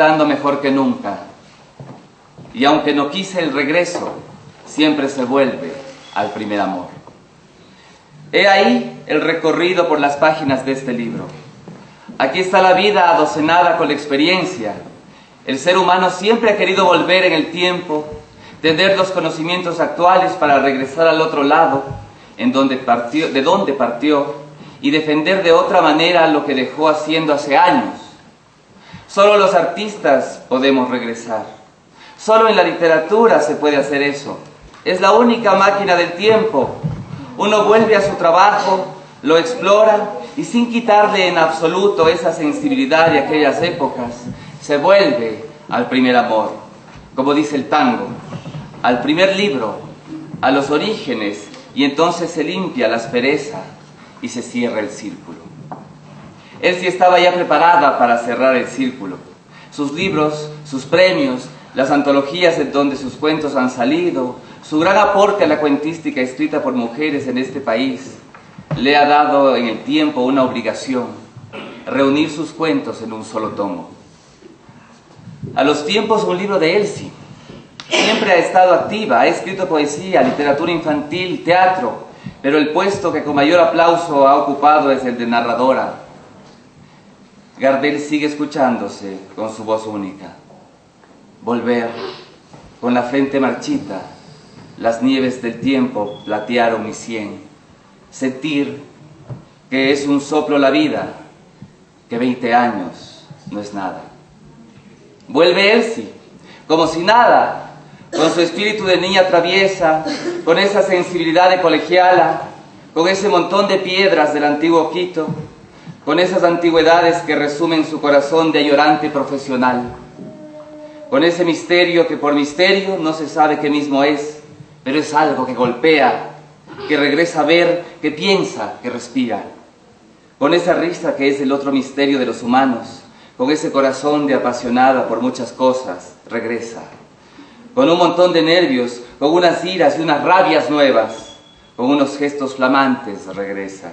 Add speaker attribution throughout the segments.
Speaker 1: estando mejor que nunca. Y aunque no quise el regreso, siempre se vuelve al primer amor. He ahí el recorrido por las páginas de este libro. Aquí está la vida adocenada con la experiencia. El ser humano siempre ha querido volver en el tiempo, tener los conocimientos actuales para regresar al otro lado, de donde partió, y defender de otra manera lo que dejó haciendo hace años. Solo los artistas podemos regresar. Solo en la literatura se puede hacer eso. Es la única máquina del tiempo. Uno vuelve a su trabajo, lo explora y sin quitarle en absoluto esa sensibilidad de aquellas épocas, se vuelve al primer amor, como dice el tango, al primer libro, a los orígenes, y entonces se limpia la aspereza y se cierra el círculo. Elsie estaba ya preparada para cerrar el círculo. Sus libros, sus premios, las antologías en donde sus cuentos han salido, su gran aporte a la cuentística escrita por mujeres en este país, le ha dado en el tiempo una obligación: reunir sus cuentos en un solo tomo. A los tiempos, un libro de Elsie. Siempre ha estado activa, ha escrito poesía, literatura infantil, teatro, pero el puesto que con mayor aplauso ha ocupado es el de narradora. Gardel sigue escuchándose con su voz única. Volver, con la frente marchita, las nieves del tiempo platearon mi sien. Sentir que es un soplo la vida, que 20 años no es nada. Vuelve Elsie, como si nada, con su espíritu de niña traviesa, con esa sensibilidad de colegiala, con ese montón de piedras del antiguo Quito, con esas antigüedades que resumen su corazón de ayorante profesional, con ese misterio que por misterio no se sabe qué mismo es, pero es algo que golpea, que regresa a ver, que piensa, que respira, con esa risa que es el otro misterio de los humanos, con ese corazón de apasionada por muchas cosas, regresa, con un montón de nervios, con unas iras y unas rabias nuevas, con unos gestos flamantes, regresa,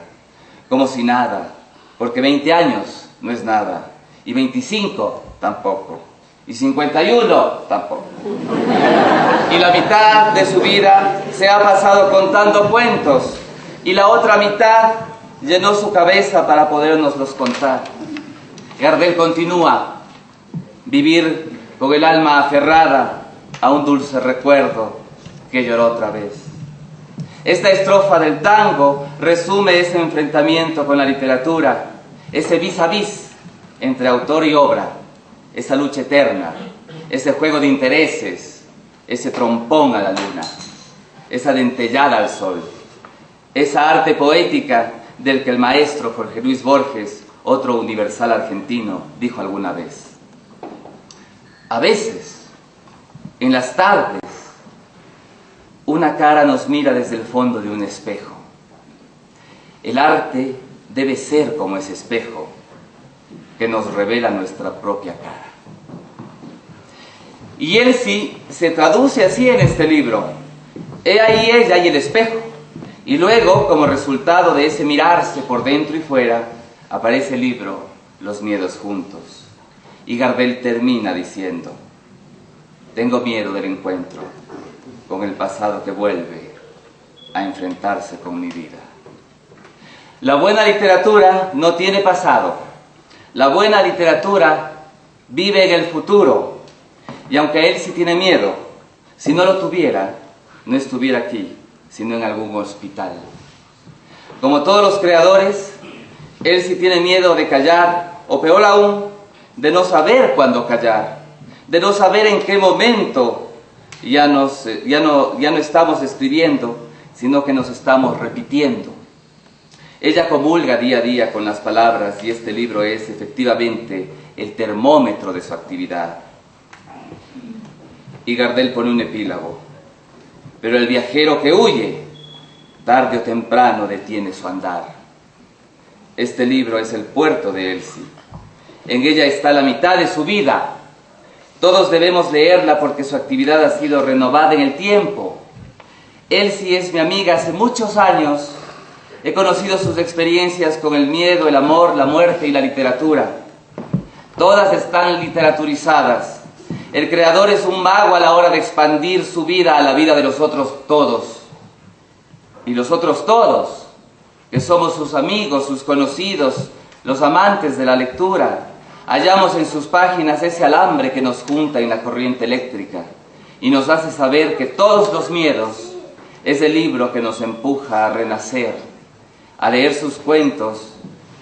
Speaker 1: como si nada, porque 20 años no es nada, y 25 tampoco, y 51 tampoco. Y la mitad de su vida se ha pasado contando cuentos, y la otra mitad llenó su cabeza para podérnoslos contar. Gardel continúa: vivir con el alma aferrada a un dulce recuerdo que lloró otra vez. Esta estrofa del tango resume ese enfrentamiento con la literatura, ese vis a vis entre autor y obra, esa lucha eterna, ese juego de intereses, ese trompón a la luna, esa dentellada al sol, esa arte poética del que el maestro Jorge Luis Borges, otro universal argentino, dijo alguna vez: a veces, en las tardes, una cara nos mira desde el fondo de un espejo. El arte debe ser como ese espejo que nos revela nuestra propia cara. Y Elsie se traduce así en este libro: he ahí ella y el espejo. Y luego, como resultado de ese mirarse por dentro y fuera, aparece el libro Los miedos juntos. Y Gardel termina diciendo: tengo miedo del encuentro con el pasado que vuelve a enfrentarse con mi vida. La buena literatura no tiene pasado. La buena literatura vive en el futuro. Y aunque él sí tiene miedo, si no lo tuviera, no estuviera aquí, sino en algún hospital. Como todos los creadores, él sí tiene miedo de callar, o peor aún, de no saber cuándo callar, de no saber en qué momento ya no estamos escribiendo, sino que nos estamos repitiendo. Ella comulga día a día con las palabras, y este libro es efectivamente el termómetro de su actividad. Y Gardel pone un epílogo: pero el viajero que huye, tarde o temprano detiene su andar. Este libro es el puerto de Elsie. En ella está la mitad de su vida. Todos debemos leerla porque su actividad ha sido renovada en el tiempo. Elsie es mi amiga hace muchos años. He conocido sus experiencias con el miedo, el amor, la muerte y la literatura. Todas están literaturizadas. El creador es un mago a la hora de expandir su vida a la vida de los otros todos. Y los otros todos, que somos sus amigos, sus conocidos, los amantes de la lectura, hallamos en sus páginas ese alambre que nos junta en la corriente eléctrica y nos hace saber que todos los miedos es el libro que nos empuja a renacer. A leer sus cuentos,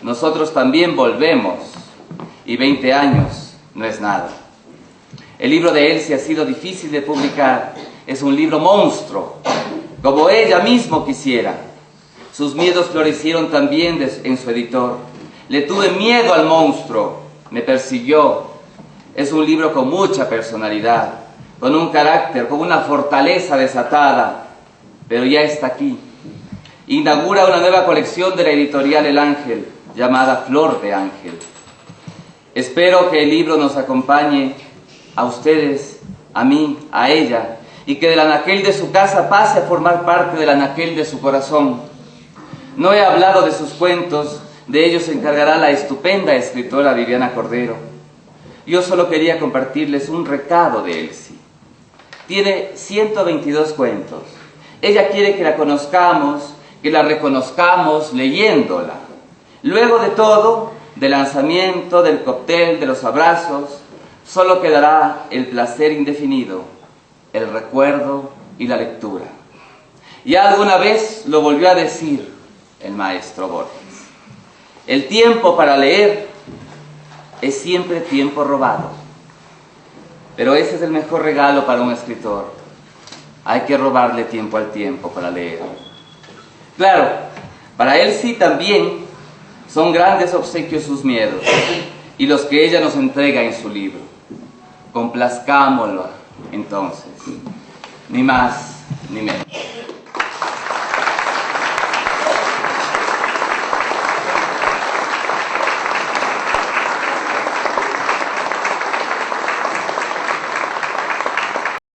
Speaker 1: nosotros también volvemos, y 20 años no es nada. El libro de Elsie ha sido difícil de publicar, es un libro monstruo, como ella misma quisiera. Sus miedos florecieron también en su editor. Le tuve miedo al monstruo, me persiguió. Es un libro con mucha personalidad, con un carácter, con una fortaleza desatada, pero ya está aquí. Inaugura una nueva colección de la editorial El Ángel, llamada Flor de Ángel. Espero que el libro nos acompañe a ustedes, a mí, a ella, y que del anaquel de su casa pase a formar parte del anaquel de su corazón. No he hablado de sus cuentos, de ellos se encargará la estupenda escritora Viviana Cordero. Yo solo quería compartirles un recado de Elsie. Tiene 122 cuentos. Ella quiere que la conozcamos, que la reconozcamos leyéndola. Luego de todo, del lanzamiento, del cóctel, de los abrazos, solo quedará el placer indefinido, el recuerdo y la lectura. Ya alguna vez lo volvió a decir el maestro Borges. El tiempo para leer es siempre tiempo robado. Pero ese es el mejor regalo para un escritor. Hay que robarle tiempo al tiempo para leer. Claro, para Elsie también son grandes obsequios sus miedos y los que ella nos entrega en su libro. Complazcámoslo entonces, ni más ni menos.